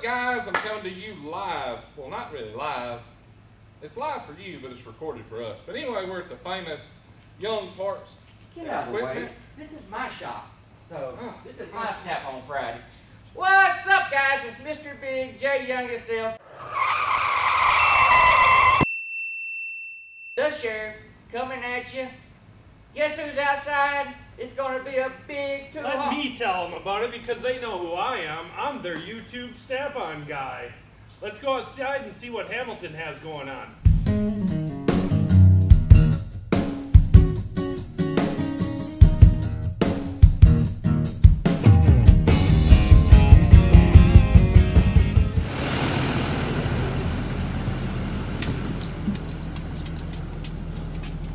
guys? I'm coming to you live. Well, not really live. It's live for you, but it's recorded for us. But anyway, we're at the famous Young Parts. Get out of the way. This is my shop. So, this is my Snap on Friday. What's up, guys? It's Mr. Big J Young himself. The Sheriff coming at you. Guess who's outside? It's going to be a big tool. Let me tell them about it because they know who I am. I'm their YouTube Snap-on guy. Let's go outside and see what Hamilton has going on.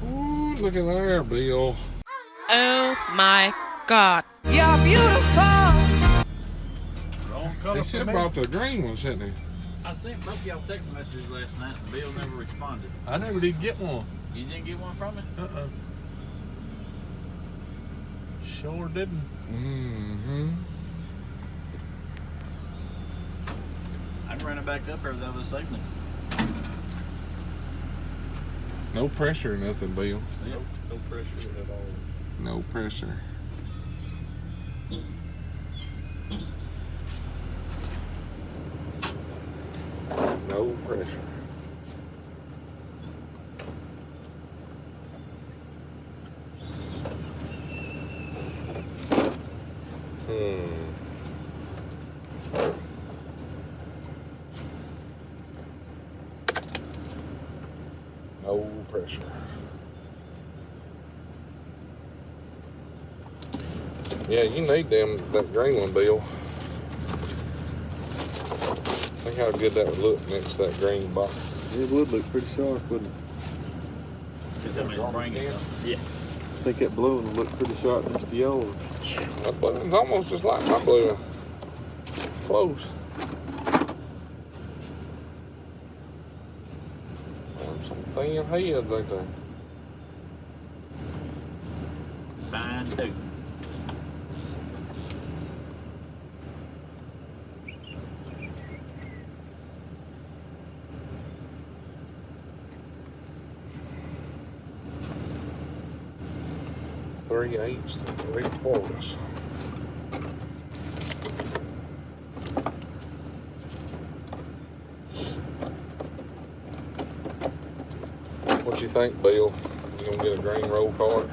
Ooh, look at there, Bill. Oh my God. You're beautiful. They should have brought the green one, shouldn't they? I sent both y'all text messages last night and Bill never responded. I never did get one. You didn't get one from me? Sure didn't. Mm-hmm. I can run it back up there though this evening. No pressure or nothing, Bill. Yep. No pressure at all. No pressure. No pressure. No pressure. Yeah, you need that green one, Bill. Think how good that would look next to that green box. It would look pretty sharp, wouldn't it? Is that mean bring it up? Yeah. I think that blue one would look pretty sharp next to yours. That blue one's almost just like my blue one. Close. Some thin heads, ain't they? Fine too. Three-eighths to three-quarters. What you think, Bill? You gonna get a green roll card?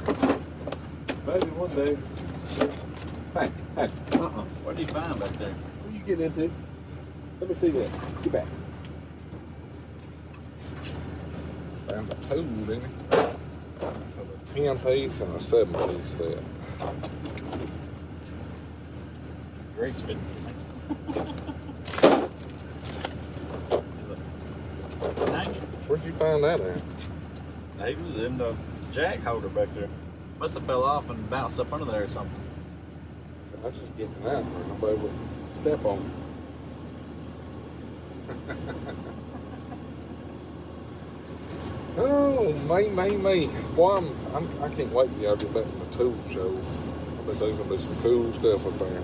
Maybe one day. Hey. What did you find back there? What you getting into? Let me see that. Get back. Found a tool, didn't he? A 10-piece and a 7-piece set. Great spin. Dang it. Where'd you find that at? He was in the jack holder back there. Must have fell off and bounced up under there or something. I just get that where nobody would step on it. Oh, me. Boy, I can't wait till y'all get back in the tool show. I bet there's gonna be some cool stuff up there.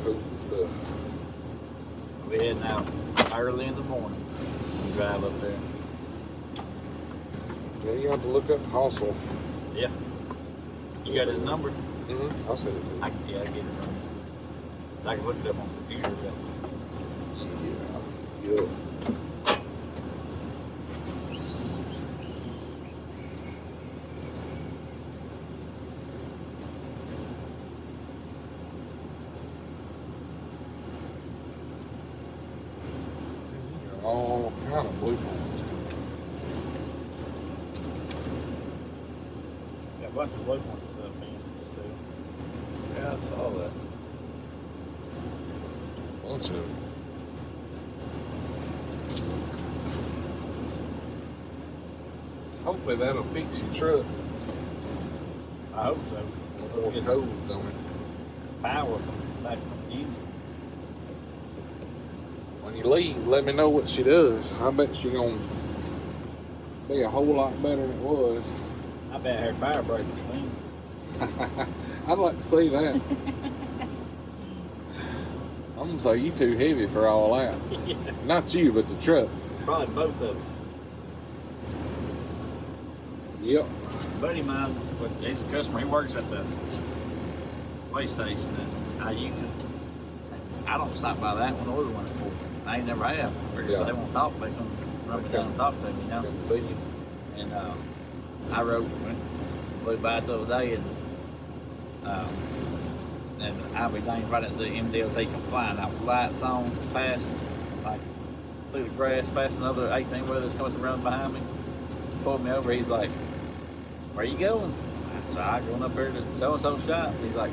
Cool stuff. We'll be heading out early in the morning and drive up there. Yeah, you have to look up Hustle. Yeah. You got his number? Mm-hmm. I'll send it to you. I get it from him. So I can look it up on the computer. Yeah. All kind of blue points. Got a bunch of low point stuff in still. Yeah, I saw that. Bunch of it. Hopefully that'll fix your truck. I hope so. More Get cold on it. power from back from the engine. When you leave, let me know what she does. I bet she gonna be a whole lot better than it was. I bet her fire breaker's clean. I'd like to see that. I'm gonna say you too heavy for all that. Yeah. Not you, but the truck. Probably both of them. Yep. A buddy of mine, he's a customer, he works at the way station, and I don't stop by that one or the one before. I ain't never have. Because Yeah. they won't talk, they come run me down and talk to me, you know. Come see you. And I went by the other day, and I'll be dang right as the MDLT come flying out with lights on, past, like, through the grass, past another 18-wheeler coming around behind me. Pulled me over, he's like, "Where you going?" I said, "I'm going up there to so-and-so shop." He's like,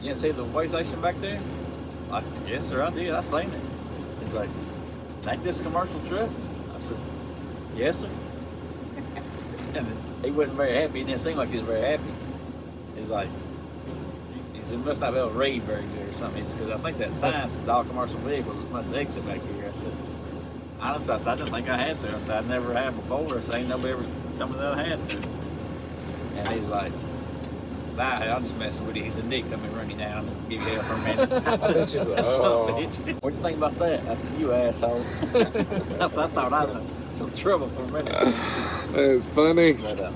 "You didn't see the way station back there?" I'm like, "Yes, sir, I did. I seen it." He's like, "Ain't this a commercial truck?" I said, "Yes, sir." And he wasn't very happy. He didn't seem like he was very happy. He's like, he said, "Must not be able to read very good or something." He said, "Because I think that sign says all commercial vehicles must exit back here." I said, "Honestly," I said, "I didn't think I had to." I said, "I never have before." I said, "Ain't nobody ever told me that I had to." And he's like, "Nah, I'm just messing with you." He said, "Nick, let me run you down and give you hell for a minute." I said, She's like, "That's "Oh." something, bitch. What do you think about that?" I said, "You asshole." I said, "I thought I was in some trouble for a minute." That's funny. But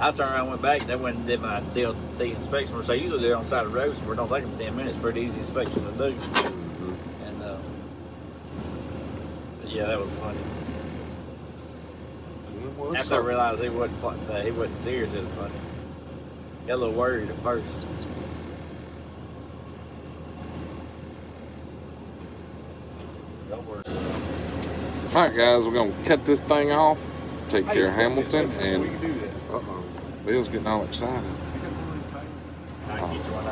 I turned around and went back, and they went and did my DLT inspection, which I usually do on the side of the road, so it don't take them 10 minutes. Pretty easy inspection to do. And but yeah, that was funny. After I realized he wasn't serious, it was funny. Got a little worried at first. Don't worry. All right, guys, we're gonna cut this thing off. Take care of Hamilton, and Bill's getting all excited.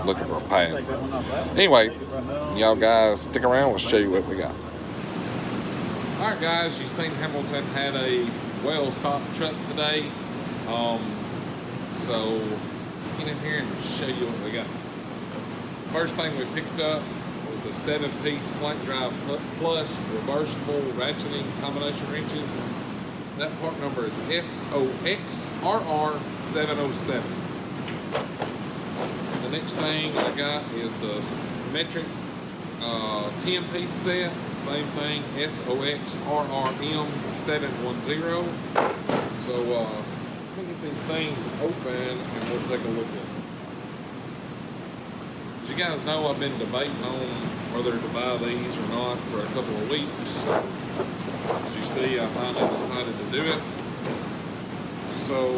Looking for a pad. Anyway, y'all guys stick around. We'll show you what we got. All right, guys, you've seen Hamilton had a well-stocked truck today. So let's get in here and show you what we got. First thing we picked up was the 7-piece flank drive plus reversible ratcheting combination wrenches. That part number is SOXRR707. The next thing I got is the metric 10-piece set. Same thing, SOXRRM710. So let me get these things open and we'll take a look at them. As you guys know, I've been debating on whether to buy these or not for a couple of weeks. So, as you see, I finally decided to do it. So,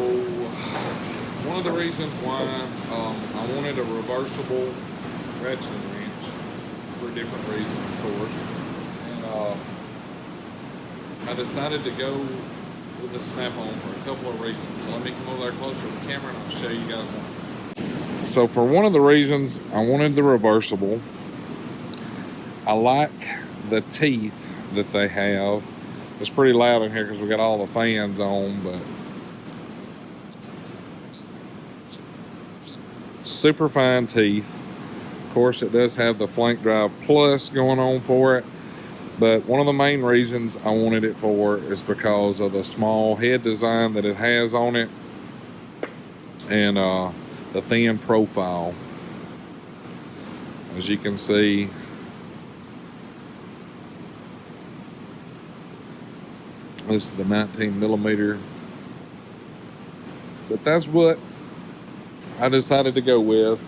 one of the reasons why I wanted a reversible ratcheting wrench, for different reasons, of course, and I decided to go with the snap-on for a couple of reasons. So let me come over there closer to the camera and I'll show you guys one. So for one of the reasons I wanted the reversible, I like the teeth that they have. It's pretty loud in here because we got all the fans on, but super fine teeth. Of course, it does have the flank drive plus going on for it, but one of the main reasons I wanted it for is because of the small head design that it has on it and the thin profile. As you can see, this is the 19mm, but that's what I decided to go with.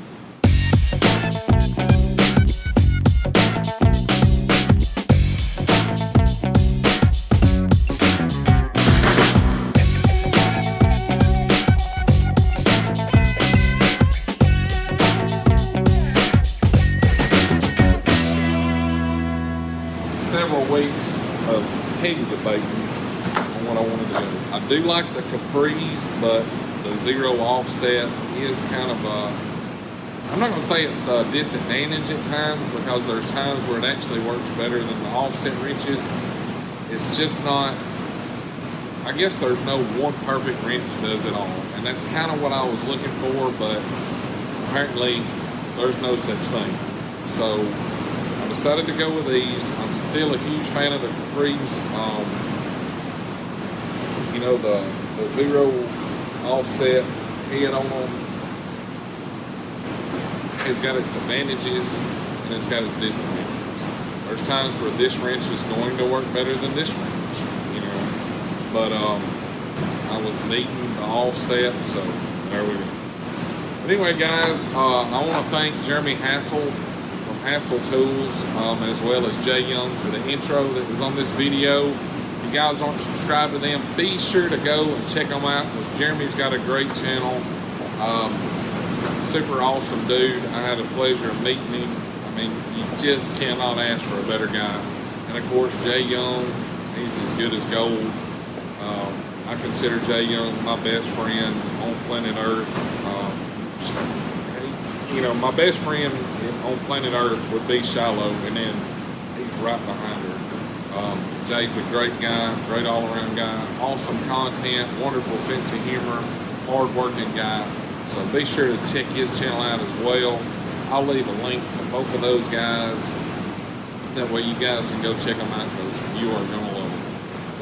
Several weeks of heavy debating on what I wanted to do. I do like the Capris, but the zero offset is kind of I'm not going to say it's a disadvantage at times, because there's times where it actually works better than the offset wrenches. It's just not, I guess there's no one perfect wrench does it all, and that's kind of what I was looking for, but apparently there's no such thing. So I decided to go with these. I'm still a huge fan of the Capris. You know, the zero offset head on them has got its advantages and it's got its disadvantages. There's times where this wrench is going to work better than this wrench, you know. But I was needing the offset, so there we go. But anyway, guys, I want to thank Jeremy Hassel from Hassel Tools, as well as Jay Young for the intro that was on this video. If you guys aren't subscribed to them, be sure to go and check them out, because Jeremy's got a great channel. Super awesome dude. I had a pleasure of meeting him. I mean, you just cannot ask for a better guy. And of course, Jay Young, he's as good as gold. I consider Jay Young my best friend on planet Earth. You know, my best friend on planet Earth would be Shiloh, and then he's right behind her. Jay's a great guy, great all-around guy, awesome content, wonderful sense of humor, hard-working guy. So be sure to check his channel out as well. I'll leave a link to both of those guys. That way you guys can go check them out, because you are going to love them.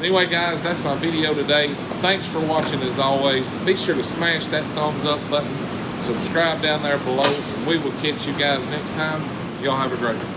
Anyway, guys, that's my video today. Thanks for watching as always. Be sure to smash that thumbs up button. Subscribe down there below, and we will catch you guys next time. Y'all have a great one.